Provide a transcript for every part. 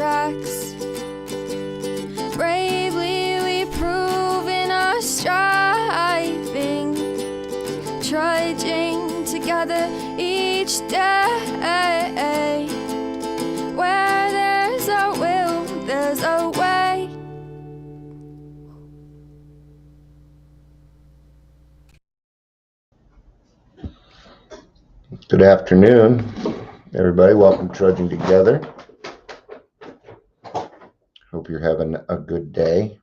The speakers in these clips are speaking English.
tracks. Bravely we prove in our striving, trudging together each day. Where there's a will, there's a way. Good afternoon, everybody. Welcome to Trudging Together. Hope you're having a good day.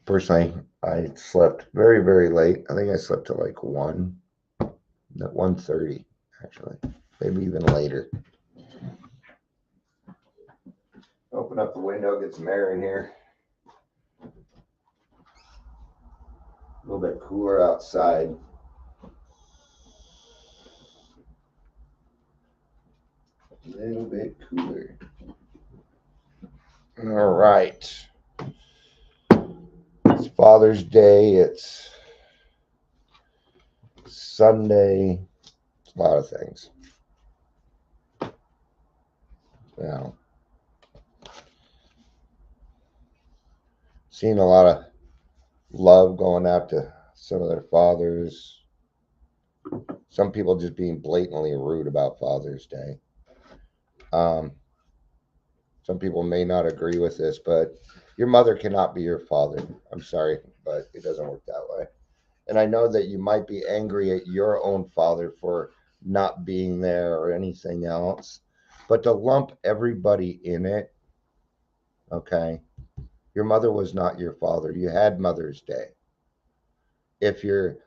Personally, I slept very, very late. I think I slept till like 1:30, actually, maybe even later. Open up the window, get some air in here. A little bit cooler outside. A little bit cooler. All right. It's Father's Day. It's Sunday. It's a lot of things. Now, seeing a lot of love going out to some of their fathers. Some people just being blatantly rude about Father's Day. Some people may not agree with this, but your mother cannot be your father. I'm sorry, but it doesn't work that way. And I know that you might be angry at your own father for not being there or anything else, but to lump everybody in it, okay? Your mother was not your father. You had Mother's Day. If your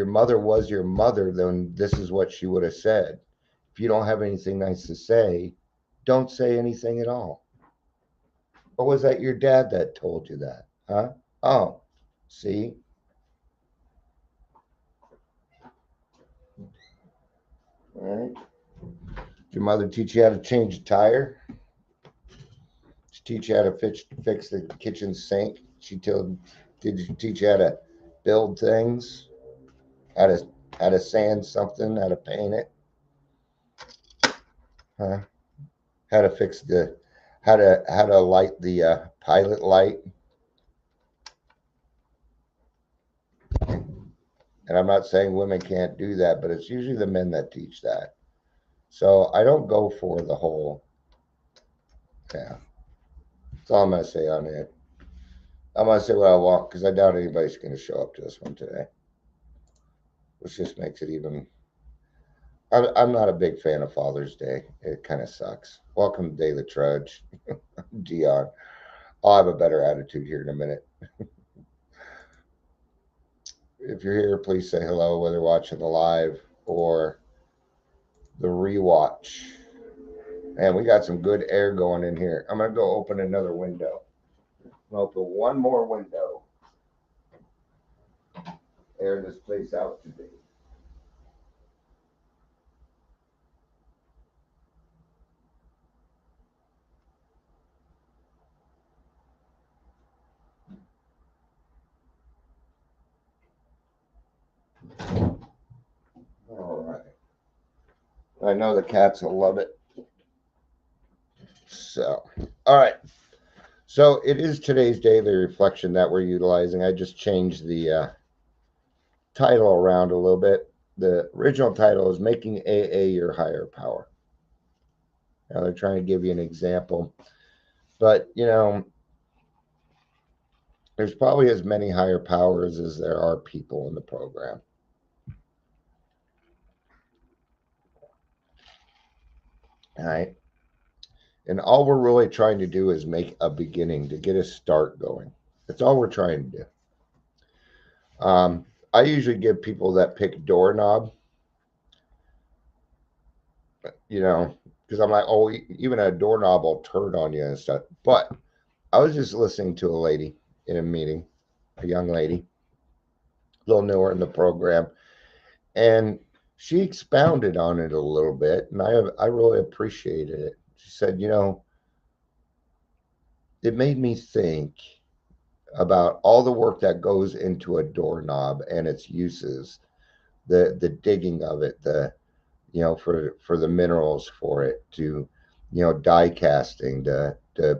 mother was your mother, then this is what she would have said. If you don't have anything nice to say, don't say anything at all. Or was that your dad that told you that? Huh? Oh, see? All right. Did your mother teach you how to change a tire? Did she teach you how to fix the kitchen sink? Did she teach you how to build things? How to sand something? How to paint it? Huh? How to fix how to light the pilot light? And I'm not saying women can't do that, but it's usually the men that teach that. So I don't go for the whole, yeah. That's all I'm going to say on it. I'm going to say what I want because I doubt anybody's going to show up to this one today. Which just makes it even. I'm not a big fan of Father's Day. It kind of sucks. Welcome to Daily Trudge. Dion. I'll have a better attitude here in a minute. If you're here, please say hello, whether watching the live or the rewatch. And we got some good air going in here. I'm going to go open another window. I'm going to open one more window. Air this place out today. All right. I know the cats will love it. So, all right. So it is today's daily reflection that we're utilizing. I just changed the title around a little bit. The original title is Making AA Your Higher Power. Now they're trying to give you an example. But, there's probably as many higher powers as there are people in the program. All right. And all we're really trying to do is make a beginning to get a start going. That's all we're trying to do. I usually give people that pick doorknob, because I'm like, oh, even a doorknob will turn on you and stuff. But I was just listening to a lady in a meeting, a young lady, a little newer in the program, and she expounded on it a little bit, and I really appreciated it. She said, it made me think about all the work that goes into a doorknob and its uses, the digging of it, for the minerals for it to, die casting, to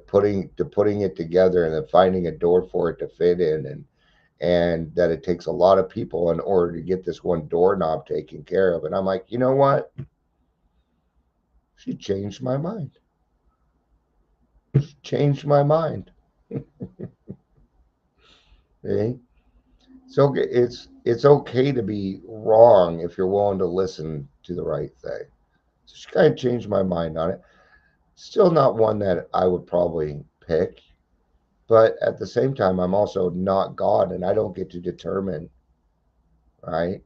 putting it together, and then finding a door for it to fit in, and that it takes a lot of people in order to get this one doorknob taken care of. And I'm like, you know what? She changed my mind. Changed my mind. Okay? So it's okay to be wrong if you're willing to listen to the right thing. So she kind of changed my mind on it. Still not one that I would probably pick, but at the same time, I'm also not God, and I don't get to determine, right?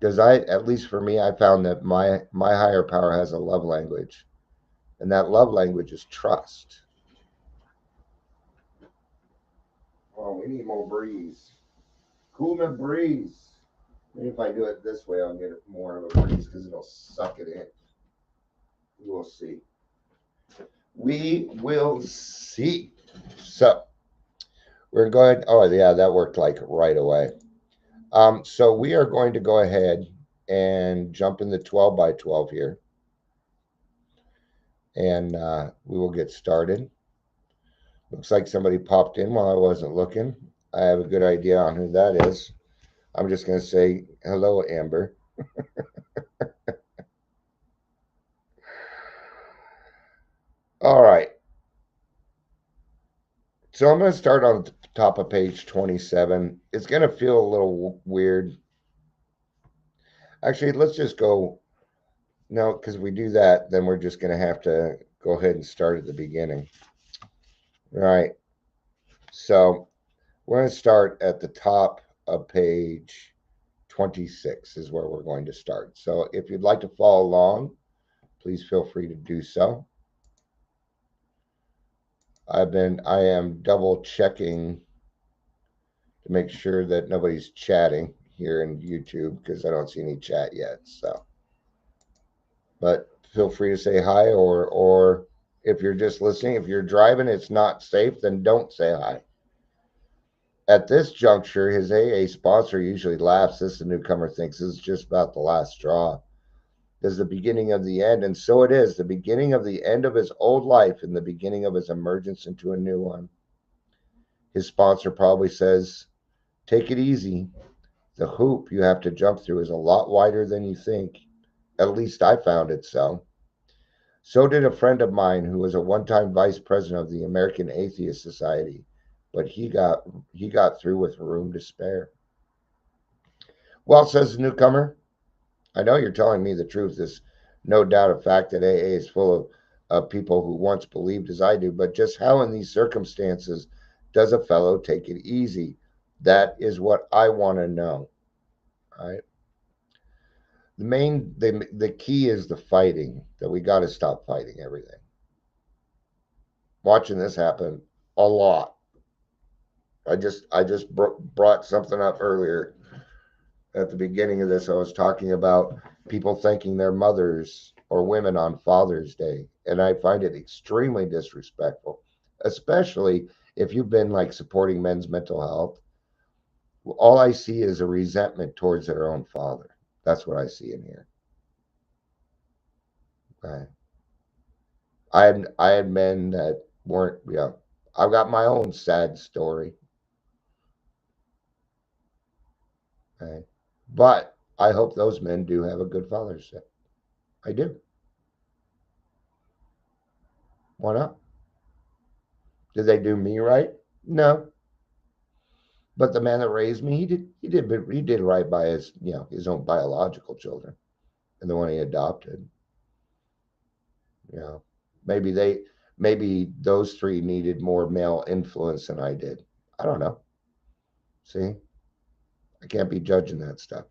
Because at least for me, I found that my higher power has a love language, and that love language is trust. Oh, we need more breeze. Cool the breeze. Maybe if I do it this way, I'll get more of a breeze because it'll suck it in. We'll see. We will see. So we're going. Oh yeah, that worked like right away. So we are going to go ahead and jump in the 12 by 12 here, and we will get started. Looks like somebody popped in while I wasn't looking. I have a good idea on who that is. I'm just going to say hello, Amber. All right. So I'm going to start on the top of page 27. It's going to feel a little weird. Actually, let's just go. No, because if we do that, then we're just going to have to go ahead and start at the beginning. All right. So we're going to start at the top of page 26 is where we're going to start. So if you'd like to follow along, please feel free to do so. I am double checking to make sure that nobody's chatting here in YouTube because I don't see any chat yet. So, but feel free to say hi, or if you're just listening, if you're driving, it's not safe, then don't say hi. At this juncture, his AA sponsor usually laughs. This the newcomer thinks this is just about the last straw. This is the beginning of the end, and so it is, the beginning of the end of his old life and the beginning of his emergence into a new one. His sponsor probably says, take it easy. The hoop you have to jump through is a lot wider than you think. At least I found it so. So did a friend of mine who was a one-time vice president of the American Atheist Society, but he got through with room to spare. Well, says the newcomer, I know you're telling me the truth. There's no doubt of fact that AA is full of people who once believed as I do, but just how in these circumstances does a fellow take it easy? That is what I want to know. Right? The key is the fighting, that we got to stop fighting everything. Watching this happen a lot. I just brought something up earlier at the beginning of this. I was talking about people thanking their mothers or women on Father's Day, and I find it extremely disrespectful, especially if you've been like supporting men's mental health. All I see is a resentment towards their own father. That's what I see in here. Okay. I had men that weren't. Yeah, I've got my own sad story. Okay. But I hope those men do have a good Father's Day. I do. Why not? Did they do me right? No. But the man that raised me, he did right by his own biological children, and the one he adopted. You know, maybe those three needed more male influence than I did. I don't know. See, I can't be judging that stuff.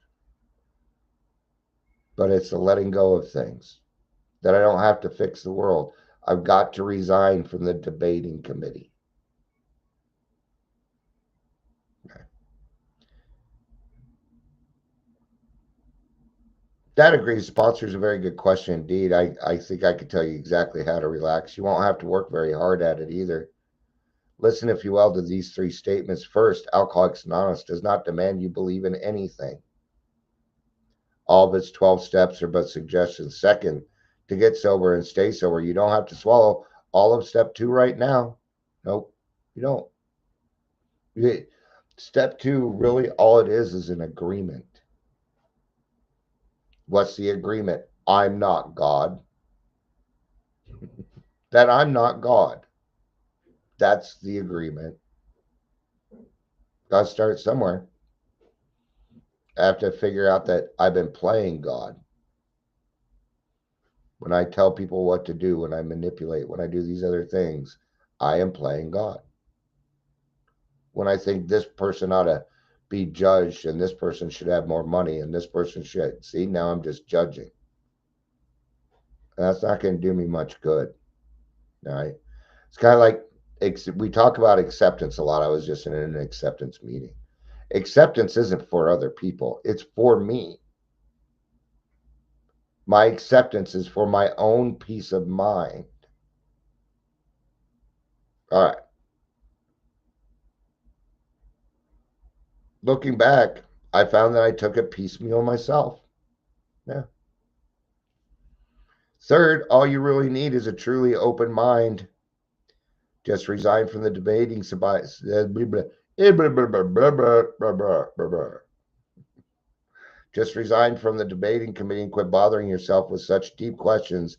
But it's the letting go of things, that I don't have to fix the world. I've got to resign from the debating committee. Okay. That agrees. Sponsor is a very good question indeed. I think I could tell you exactly how to relax. You won't have to work very hard at it either. Listen, if you will, to these three statements. First, Alcoholics Anonymous does not demand you believe in anything. All of its 12 steps are but suggestions. Second, to get sober and stay sober. You don't have to swallow all of step 2 right now. Nope, you don't. Step 2, really all it is an agreement. What's the agreement? I'm not God. That I'm not God. That's the agreement. Got to start somewhere. I have to figure out that I've been playing God. When I tell people what to do, when I manipulate, when I do these other things, I am playing God. When I think this person ought to be judged and this person should have more money and this person should. See, now I'm just judging. That's not going to do me much good. All right. It's kind of like we talk about acceptance a lot. I was just in an acceptance meeting. Acceptance isn't for other people, it's for me. My acceptance is for my own peace of mind. All right. Looking back, I found that I took it piecemeal myself. Yeah. Third, all you really need is a truly open mind. Just resign from the debating. Just resign from the debating committee and quit bothering yourself with such deep questions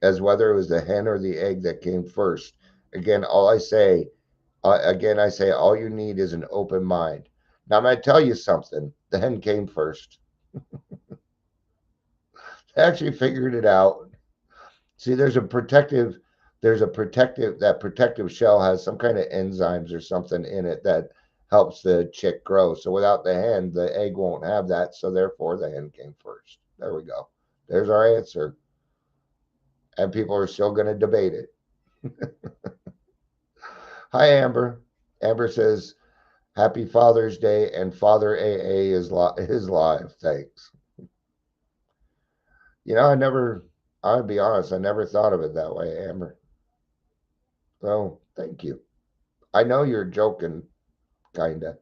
as whether it was the hen or the egg that came first. Again, I say, all you need is an open mind. Now, I'm going to tell you something. The hen came first. They actually figured it out. See, that protective shell has some kind of enzymes or something in it that helps the chick grow. So without the hen, the egg won't have that. So therefore, the hen came first. There we go. There's our answer. And people are still going to debate it. Hi, Amber. Amber says, Happy Father's Day, and Father AA is live. Thanks. You know, I'll be honest, I never thought of it that way, Amber. So, thank you. I know you're joking, kinda.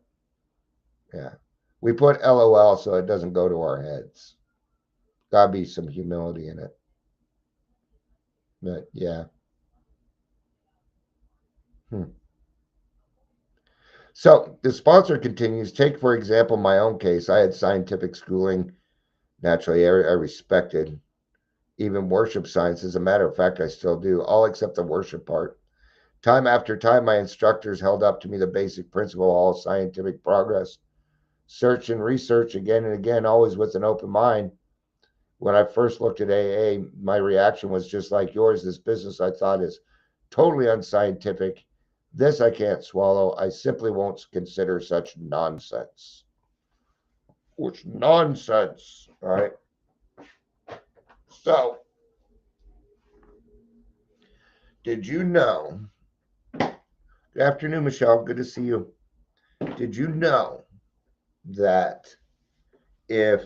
Yeah. We put LOL so it doesn't go to our heads. Gotta be some humility in it. But, yeah. So, the sponsor continues. Take, for example, my own case. I had scientific schooling. Naturally, I respected even worship science. As a matter of fact, I still do, all except the worship part. Time after time, my instructors held up to me the basic principle of all scientific progress. Search and research again and again, always with an open mind. When I first looked at AA, my reaction was just like yours. This business I thought is totally unscientific. This I can't swallow. I simply won't consider such nonsense. Which nonsense, all right? So, did you know? Good afternoon, Michelle. Good to see you. Did you know that if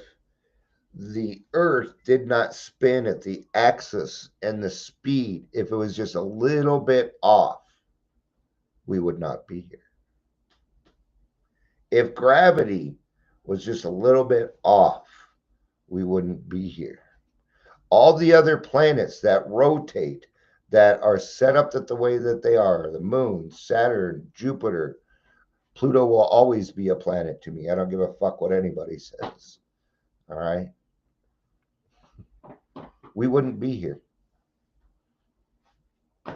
the Earth did not spin at the axis and the speed, if it was just a little bit off, we would not be here? If gravity was just a little bit off, we wouldn't be here. All the other planets that rotate, that are set up the way that they are, the moon, Saturn, Jupiter, Pluto will always be a planet to me. I don't give a fuck what anybody says. All right? We wouldn't be here.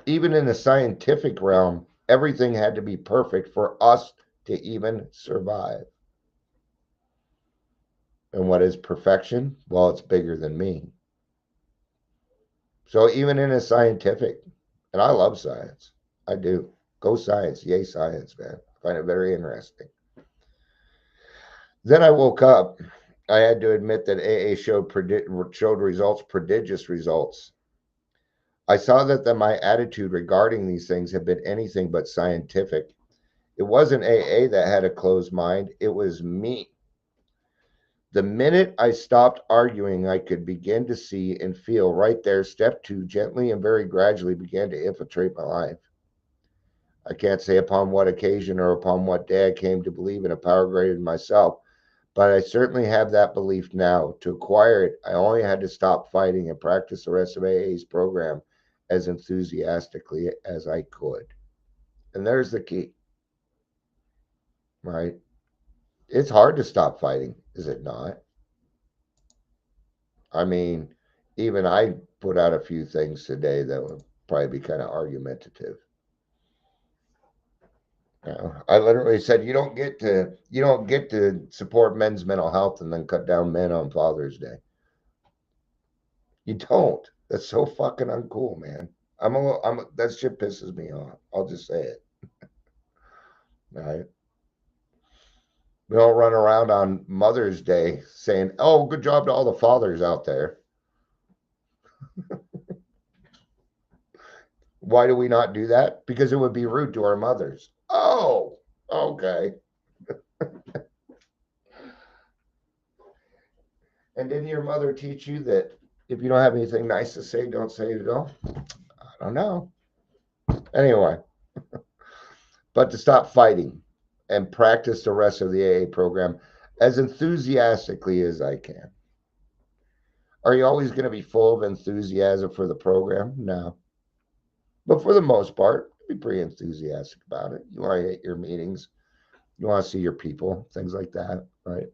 Even in the scientific realm, everything had to be perfect for us to even survive. And what is perfection? Well, it's bigger than me. So even in a scientific, and I love science. I do. Go science. Yay, science, man. I find it very interesting. Then I woke up. I had to admit that AA showed results, prodigious results. I saw that my attitude regarding these things had been anything but scientific. It wasn't AA that had a closed mind. It was me. The minute I stopped arguing, I could begin to see and feel right there. Step 2, gently and very gradually began to infiltrate my life. I can't say upon what occasion or upon what day I came to believe in a power greater than myself, But I certainly have that belief now. To acquire it, I only had to stop fighting and practice the rest of AA's program as enthusiastically as I could. And there's the key, right? It's hard to stop fighting, is it not? I mean, even I put out a few things today that would probably be kind of argumentative. I literally said you don't get to support men's mental health and then cut down men on Father's Day. You don't. That's so fucking uncool, man. That shit pisses me off. I'll just say it. All right. We don't run around on Mother's Day saying, "Oh, good job to all the fathers out there." Why do we not do that? Because it would be rude to our mothers. Oh, okay. And didn't your mother teach you that if you don't have anything nice to say, don't say it at all? I don't know. Anyway, but to stop fighting and practice the rest of the AA program as enthusiastically as I can. Are you always going to be full of enthusiasm for the program? No. But for the most part, be pretty enthusiastic about it. You want to hit your meetings, you want to see your people, things like that, right?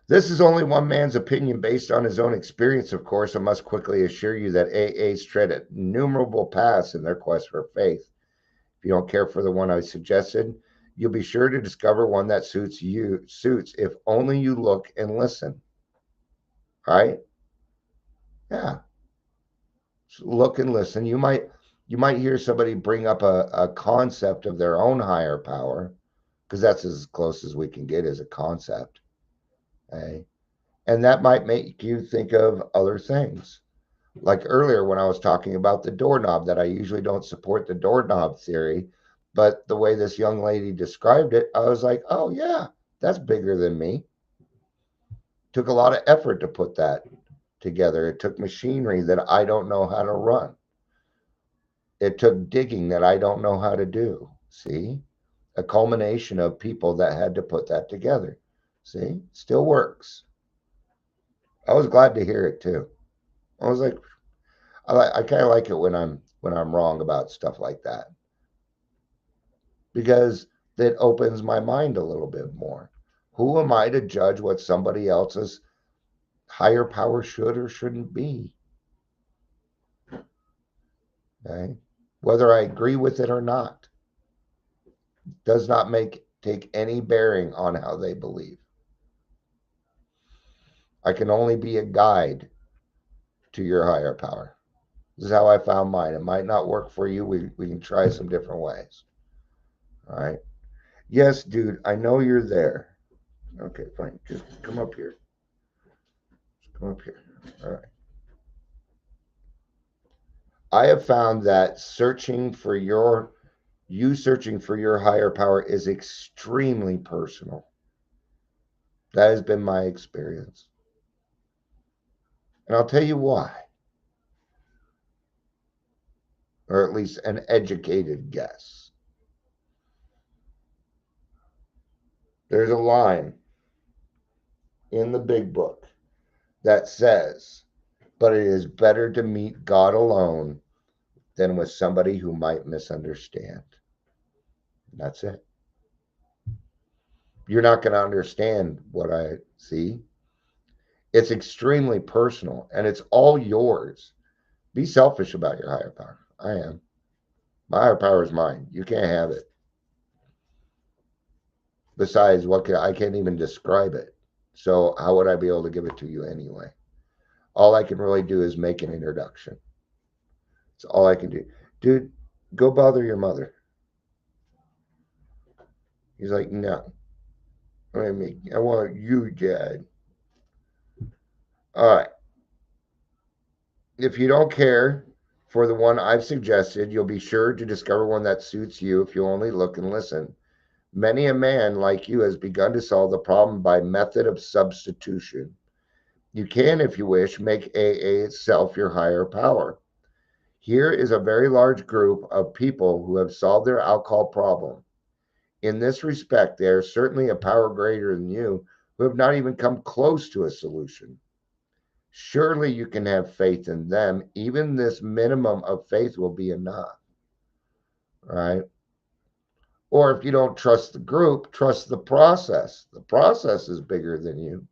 This is only one man's opinion based on his own experience, of course. I must quickly assure you that AAs tread innumerable paths in their quest for faith. If you don't care for the one I suggested, you'll be sure to discover one that suits if only you look and listen. Right? Yeah. So look and listen. You might hear somebody bring up a concept of their own higher power, because that's as close as we can get as a concept. Okay? And that might make you think of other things. Like earlier when I was talking about the doorknob, that I usually don't support the doorknob theory, but the way this young lady described it, I was like, oh yeah, that's bigger than me. Took a lot of effort to put that together. It took machinery that I don't know how to run. It took digging that I don't know how to do. See? A culmination of people that had to put that together. See? Still works. I was glad to hear it too. I was like, I kind of like it when I'm wrong about stuff like that, because it opens my mind a little bit more. Who am I to judge what somebody else's higher power should or shouldn't be? Okay? Whether I agree with it or not does not take any bearing on how they believe. I can only be a guide to your higher power. This is how I found mine. It might not work for you. We can try some different ways. All right. Yes, dude, I know you're there. Okay, fine. Just come up here. Come up here. All right. I have found that searching for your higher power is extremely personal. That has been my experience. And I'll tell you why. Or at least an educated guess. There's a line in the big book that says, but it is better to meet God alone than with somebody who might misunderstand. That's it. You're not going to understand what I see. It's extremely personal and it's all yours. Be selfish about your higher power. I am. My higher power is mine. You can't have it. Besides, I can't even describe it. So how would I be able to give it to you anyway? All I can really do is make an introduction. That's all I can do. Dude, go bother your mother. He's like, no. I want you, Dad. All right. If you don't care for the one I've suggested, you'll be sure to discover one that suits you if you only look and listen. Many a man like you has begun to solve the problem by method of substitution. You can, if you wish, make AA itself your higher power. Here is a very large group of people who have solved their alcohol problem. In this respect, they are certainly a power greater than you who have not even come close to a solution. Surely you can have faith in them. Even this minimum of faith will be enough, right? Or if you don't trust the group, trust the process. The process is bigger than you,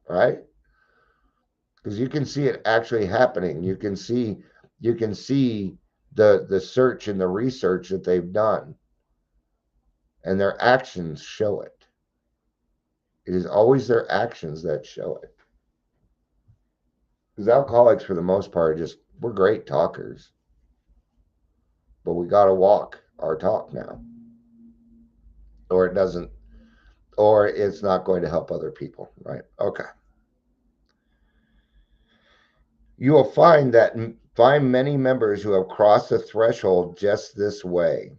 right? Because you can see it actually happening. You can see the search and the research that they've done, and their actions show it. It is always their actions that show it. Because alcoholics, for the most part, we're great talkers, but we got to walk our talk now, or it doesn't, or it's not going to help other people, right? Okay. You will find many members who have crossed the threshold just this way.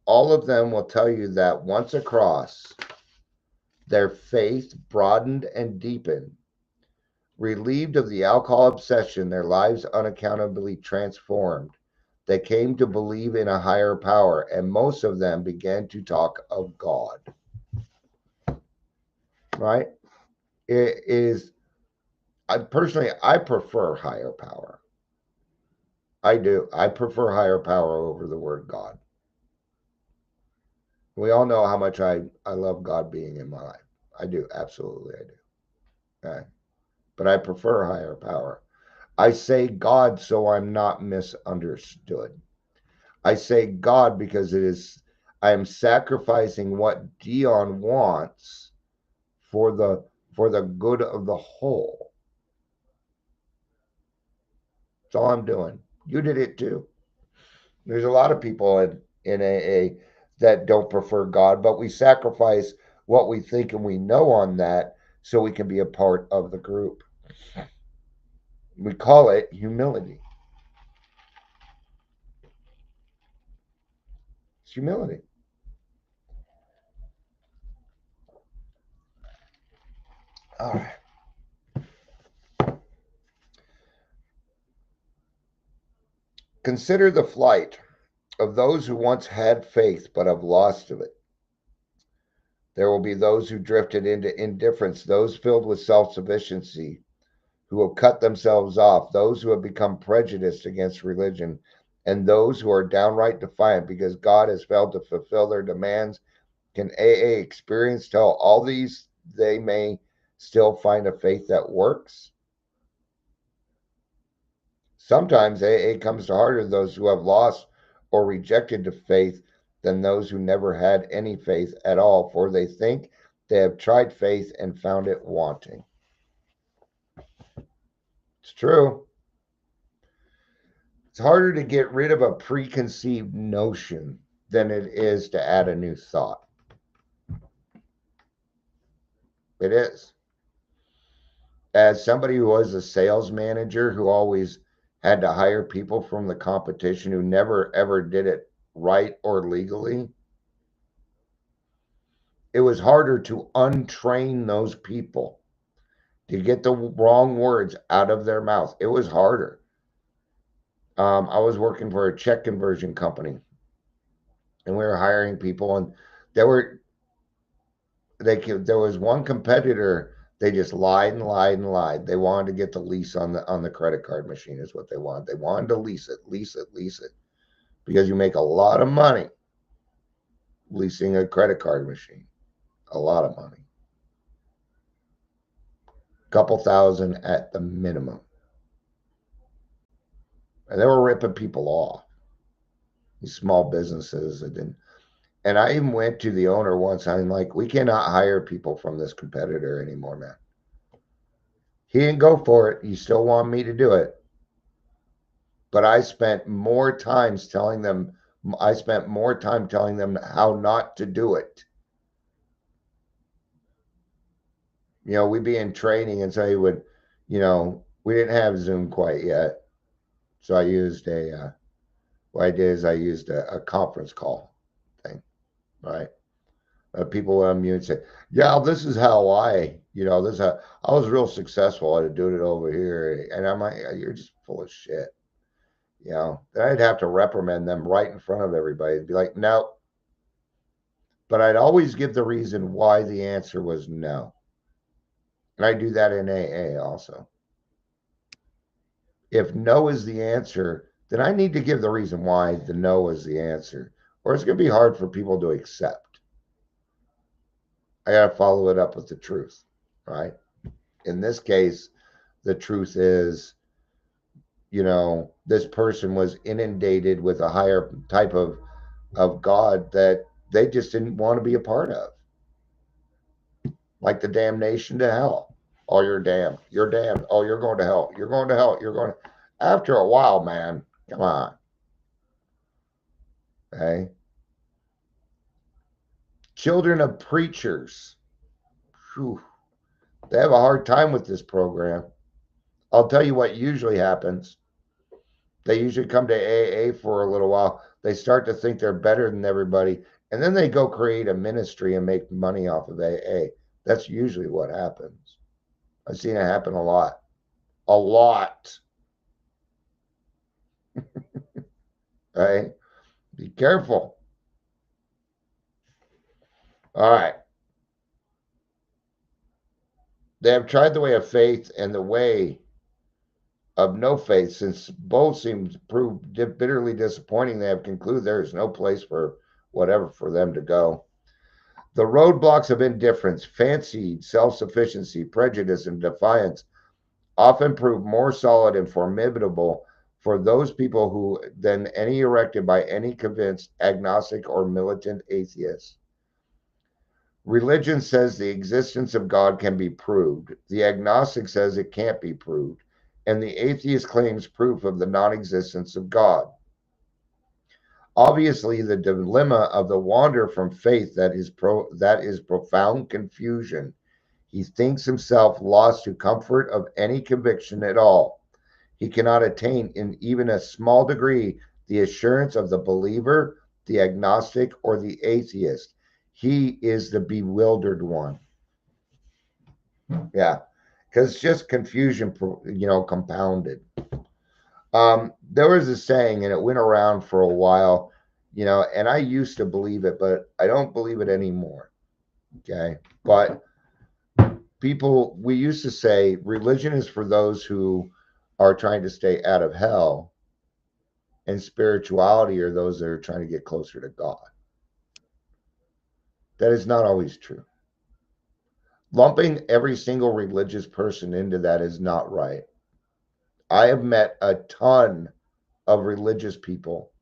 All of them will tell you that once across, their faith broadened and deepened. Relieved of the alcohol obsession, their lives unaccountably transformed. They came to believe in a higher power, and most of them began to talk of God. Right? It is, I prefer higher power. I do. I prefer higher power over the word God. We all know how much I love God being in my life. I do. Absolutely, I do. Okay. But I prefer higher power. I say God so I'm not misunderstood. I say God because I am sacrificing what Dion wants for the good of the whole. That's all I'm doing. You did it too. There's a lot of people in AA that don't prefer God, but we sacrifice what we think and we know on that so we can be a part of the group. We call it humility. It's humility. All right. Consider the flight of those who once had faith but have lost of it. There will be those who drifted into indifference, those filled with self sufficiency, who have cut themselves off, those who have become prejudiced against religion, and those who are downright defiant because God has failed to fulfill their demands. Can AA experience tell all these they may still find a faith that works? Sometimes AA comes to harder those who have lost or rejected the faith than those who never had any faith at all, for they think they have tried faith and found it wanting. It's true. It's harder to get rid of a preconceived notion than it is to add a new thought. It is. As somebody who was a sales manager who always had to hire people from the competition who never ever did it right or legally, it was harder to untrain those people, to get the wrong words out of their mouth. It was harder. I was working for a check conversion company, and we were hiring people, and there was one competitor. They just lied and lied and lied. They wanted to get the lease on the credit card machine is what they wanted. They wanted to lease it, because you make a lot of money leasing a credit card machine. A lot of money. A couple thousand at the minimum. And they were ripping people off. These small businesses. And I even went to the owner once. I'm like, we cannot hire people from this competitor anymore, man. He didn't go for it. He still wanted me to do it. But I spent more time telling them how not to do it. We'd be in training, and so he would, we didn't have Zoom quite yet. So I used what I did is I used a conference call thing, right? People would unmute and say, yeah, this is how I was real successful at doing it over here. And I'm like, you're just full of shit. then I'd have to reprimand them right in front of everybody and be like, no. But I'd always give the reason why the answer was no. And I do that in AA also. If no is the answer, then I need to give the reason why the no is the answer, or it's going to be hard for people to accept. I got to follow it up with the truth, right? In this case, the truth is, this person was inundated with a higher type of God that they just didn't want to be a part of. Like the damnation to hell. Oh, you're damned. You're damned. Oh, you're going to hell. You're going to hell. You're going to. After a while, man, come on. Okay. Children of preachers. Whew, they have a hard time with this program. I'll tell you what usually happens. They usually come to AA for a little while. They start to think they're better than everybody, and then they go create a ministry and make money off of AA. That's usually what happens. I've seen it happen a lot. A lot. Right? Be careful. All right. They have tried the way of faith and the way of no faith, since both seem to prove bitterly disappointing. They have concluded there is no place for whatever for them to go. The roadblocks of indifference, fancied self-sufficiency, prejudice, and defiance often prove more solid and formidable for those people who than any erected by any convinced agnostic or militant atheist. Religion says the existence of God can be proved. The agnostic says it can't be proved. And the atheist claims proof of the non-existence of God. Obviously, the dilemma of the wanderer from faith that is profound confusion. He thinks himself lost to comfort of any conviction at all. He cannot attain in even a small degree the assurance of the believer, the agnostic, or the atheist. He is the bewildered one. Yeah, because it's just confusion, compounded. There was a saying, and it went around for a while, and I used to believe it, but I don't believe it anymore. Okay. But we used to say religion is for those who are trying to stay out of hell, and spirituality are those that are trying to get closer to God. That is not always true. Lumping every single religious person into that is not right. I have met a ton of religious people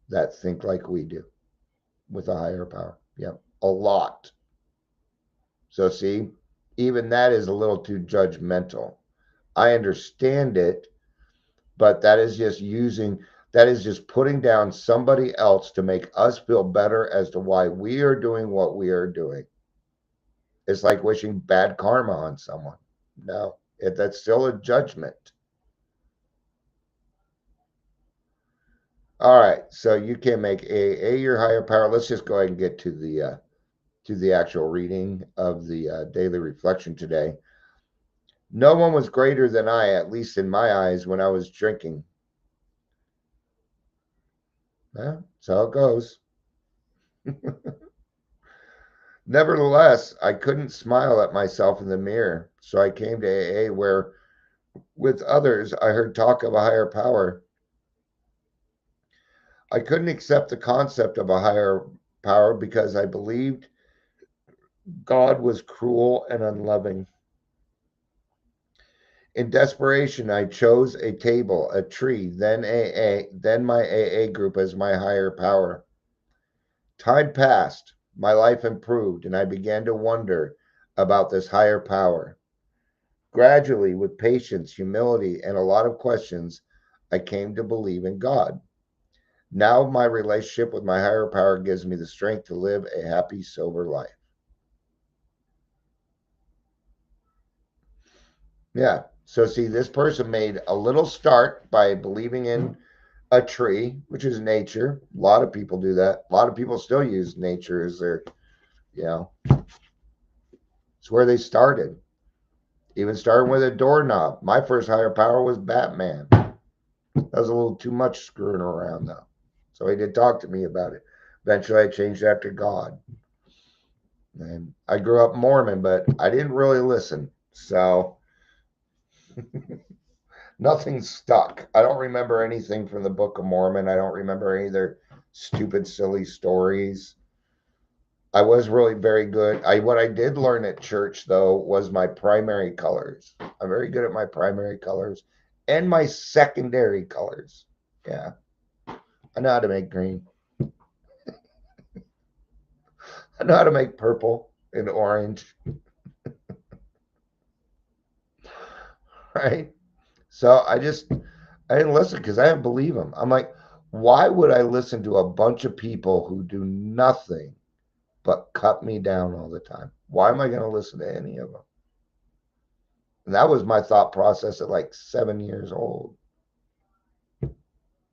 that think like we do with a higher power. Yeah, a lot. So, see, even that is a little too judgmental. I understand it, but that is just putting down somebody else to make us feel better as to why we are doing what we are doing. It's like wishing bad karma on someone. No, that's still a judgment. All right, so you can make a your higher power. Let's just go ahead and get to the actual reading of the daily reflection today. No one was greater than I, at least in my eyes, when I was drinking. Well, that's how it goes. Nevertheless, I couldn't smile at myself in the mirror, so I came to AA where, with others, I heard talk of a higher power. I couldn't accept the concept of a higher power because I believed God was cruel and unloving. In desperation, I chose a table, a tree, then my AA group as my higher power. Time passed, my life improved, and I began to wonder about this higher power. Gradually, with patience, humility, and a lot of questions, I came to believe in God. Now my relationship with my higher power gives me the strength to live a happy, sober life. Yeah. So see, this person made a little start by believing in a tree, which is nature. A lot of people do that. A lot of people still use nature as their, it's where they started. Even starting with a doorknob. My first higher power was Batman. That was a little too much screwing around, though. So he did talk to me about it. Eventually, I changed that to God. And I grew up Mormon, but I didn't really listen. So nothing stuck. I don't remember anything from the Book of Mormon. I don't remember any of their stupid, silly stories. I was really very good. What I did learn at church though was my primary colors. I'm very good at my primary colors and my secondary colors. Yeah. I know how to make green. I know how to make purple and orange. Right? So I didn't listen because I didn't believe them. I'm like, why would I listen to a bunch of people who do nothing but cut me down all the time? Why am I going to listen to any of them? And that was my thought process at like 7 years old.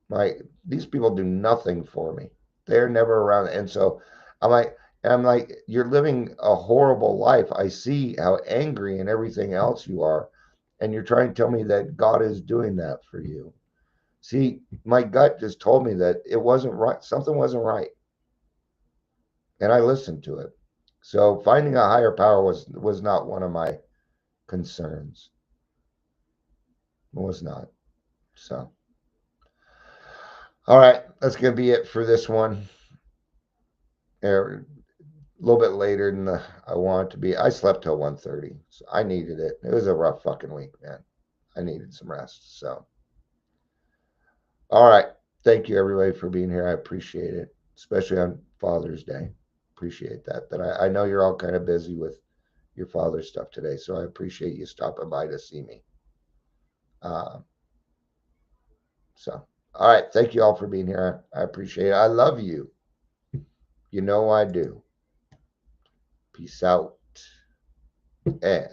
Like, these people do nothing for me. They're never around. And so I'm like, you're living a horrible life. I see how angry and everything else you are. And you're trying to tell me that God is doing that for you. See, my gut just told me that it wasn't right. Something wasn't right. And I listened to it. So finding a higher power was not one of my concerns. It was not. So, all right, that's gonna be it for this one. A little bit later than I want it to be. I slept till 1:30, so I needed it. It was a rough fucking week, man. I needed some rest. So, all right, thank you everybody for being here. I appreciate it, especially on Father's Day. Appreciate that. That I know you're all kind of busy with your father's stuff today, so I appreciate you stopping by to see me. Uh, so, all right, thank you all for being here. I appreciate it. I love you. You know I do. Peace out. And